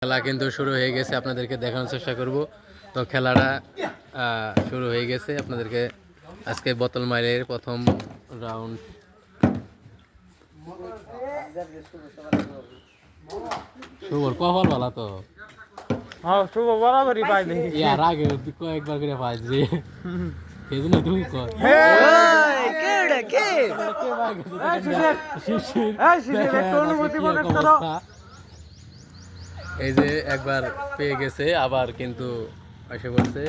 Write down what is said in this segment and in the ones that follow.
খেলা কিন্তু শুরু হয়ে গেছে, আপনাদেরকে দেখানোর চেষ্টা করব। তো খেলাটা শুরু হয়ে গেছে, আপনাদেরকে আজকে বোতল মারের প্রথম রাউন্ড। শুভর কপাল ভালো তো, হ্যাঁ শুভ বরাবরই পাইনি ইয়ার আগে কয়েকবার করে পাইছি, এই জন্য তুমি কর এই যে একবার পেয়ে গেছে, আবার কিন্তু এসে পড়ছে।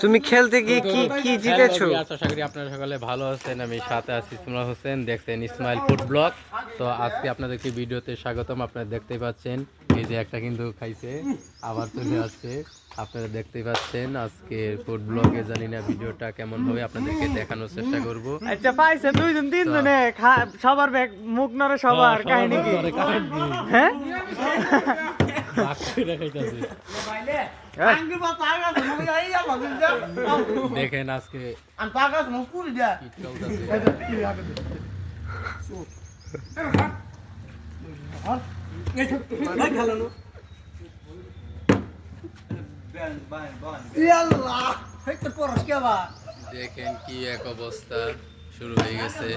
তুমি খেলতে গিয়ে কি কি জিতেছো? আশা করি আপনারা সকলে ভালো আছেন। আমি সাথে আছি ইসমাইল হোসেন, দেখছেন ইসমাইল ফুড ব্লগ। তো আজকে আপনাদেরকে ভিডিওতে স্বাগতম। আপনারা দেখতেই পাচ্ছেন এই যে একটা কিন্তু খাইছে, আবার চলে আসছে। আপনারা দেখতেই পাচ্ছেন আজকে ফুড ব্লগে, জানি না ভিডিওটা কেমন হবে, আপনাদেরকে দেখানোর চেষ্টা করব। আচ্ছা পাইছে দুইজন তিনজনে সবার মুখ নড়ে সবার কাহিনী কি? হ্যাঁ দেখেন আজকে দেখেন কি এক অবস্থা শুরু হয়ে গেছে।